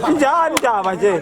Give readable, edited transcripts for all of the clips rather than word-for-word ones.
Injani ndaba nje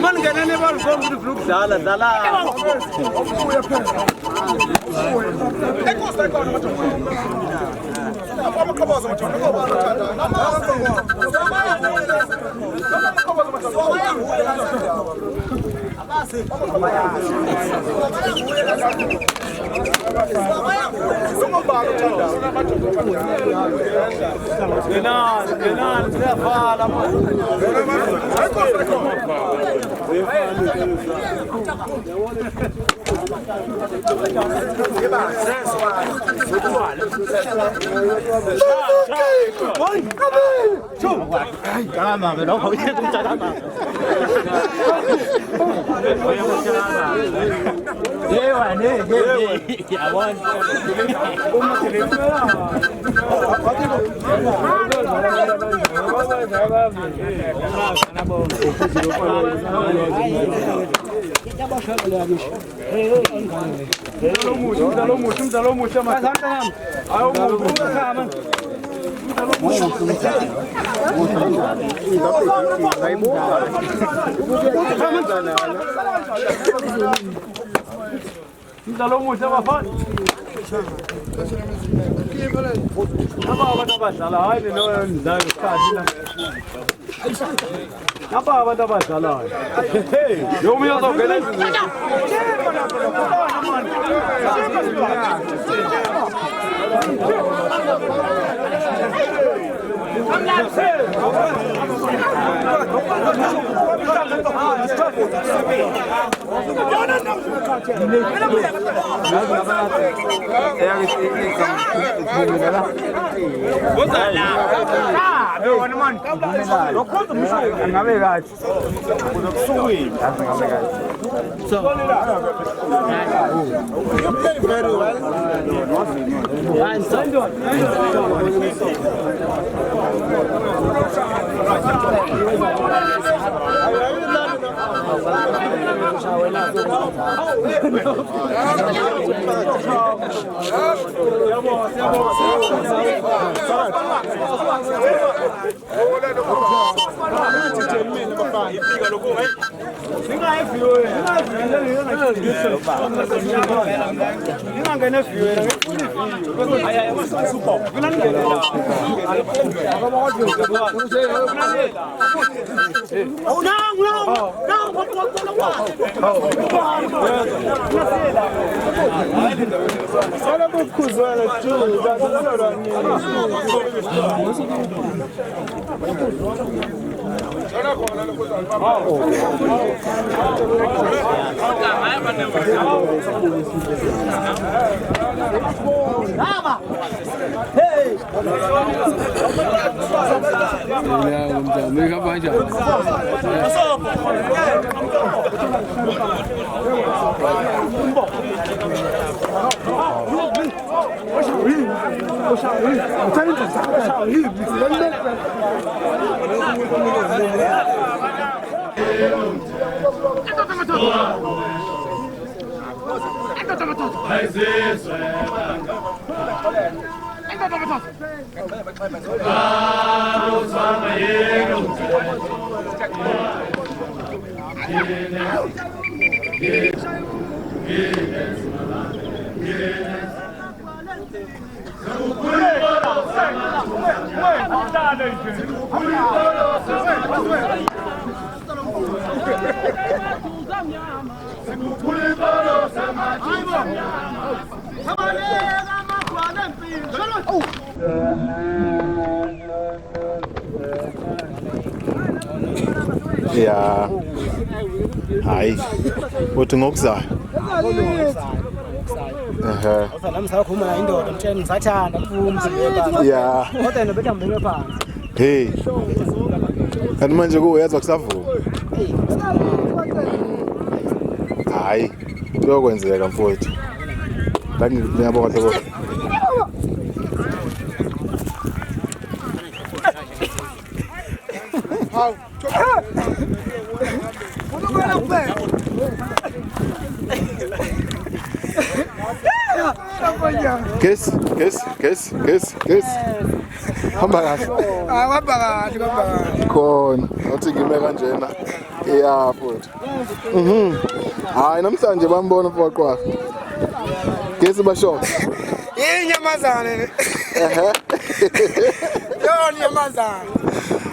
Man gana ne ba ko mu flux dala Calma, pero no, ¿qué escucha calma? Lleva, ya bueno. Ja, hayi, uthi ngokuzayo. Ya. Hey. Kanti manje kuyezwa kusavuma. Hayi, kuyokwenzeka mfowethu. Ngiyabonga kahle kodwa. Hawu. Guess. Hamba kahle. Hamba kahle. Khona. Uthi ngime kanjena. Yeah, futhi. Hayi namhlanje bambona mfoqwa. Guess basho. Inyamazane. Yona inyamazane.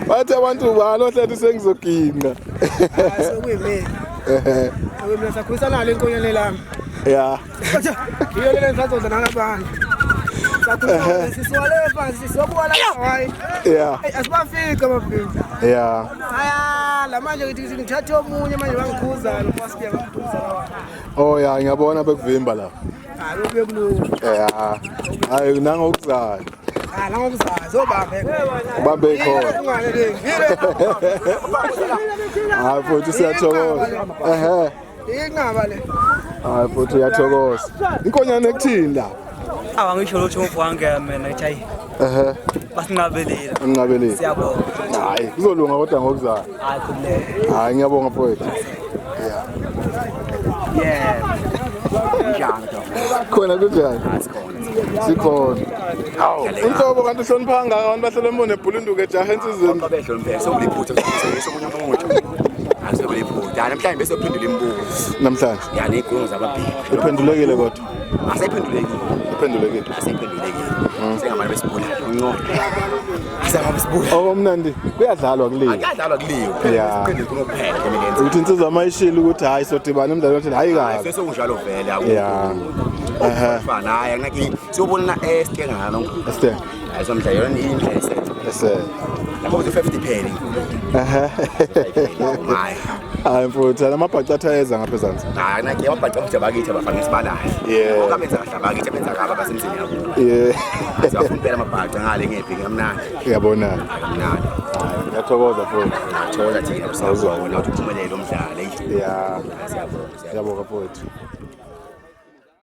Bathi abantu balohlala sengizoginqa. Sekuyimi. Mina sakhulisana le nkonyane lami. Yeah. Iyo le nsazoza nangabani. Sakhulisana siswale phansi sokuwala hayi. Yeah. Asibafika mafika. Yeah. Haya, la manje ngithi ngithathe omunye manje bangikhuzana ngosiya ngikhuza. Oh yeah, ngiyabona bekuvimba la. Hayi kubekulungu. Yeah. Hayi nangokuzala. Nangokuzazi obambe. Ubambe khona. Ungane le. Hayi futhi siyathokoza. Ingaba le. Hayi futhi uyathokoza. Inkonyane ekuthini la? Awangisho lutho mfwange mina ethi hayi. Basinqabelela. Ngingabeleli. Siyabonga. Hayi, kuzolunga kodwa ngokuzala. Hayi khulile. Hayi ngiyabonga mfowethu. Yeah. Njani? Khona kunjani? Sikhona. Hawu, inhlobo kanti uhlonipha kangaka abantu bahlala embone ebhulunduke ejaha ensizweni. Babehlonipheka sokuliphutha sokunye umuntu. Asekuliphutha. Namhlanje bese uphendula imibuzo. Namhlanje. Yani inkulumo zababheki. Uphendulekile kodwa. Asayiphendulekile. Uphendulekile. Asayiphendulekile. Sengamanje besibula. Sengamanje besibula. Okumnandi kuyadlalwa kuliwe. Akadlalwa kuliwe. Yeah. Siqede inkulumo kuphela ngeminenze. Ukuthi insizwa mayishilo ukuthi hayi sodibana emdlalweni othile hayi kabi. Bese unjalo vele akukho. Yeah. Fana hayi ngaki siyobona esike ngalo. Esther. Ayisomdla yona indlela esethu. Esther. Lapho uthi 50 penny. Hayi. Hayi mfuthu lamabhaca athayeza ngaphezansi. Hayi nake yabhaca ukuthi abakithi abafana isibalayo. Yeah. Ngoba benza kahle abakithi benza kabi abasemzini yabo. Yeah. Azafuna impela amabhaca ngale ngephi ngamnandi. Ngiyabona. Ngamnandi. Hayi ngiyathokoza mfuthu. Thola thina usazona ukuthi uphumelele umdlalo. Yeah. Siyabonga. Ngiyabonga mfuthu.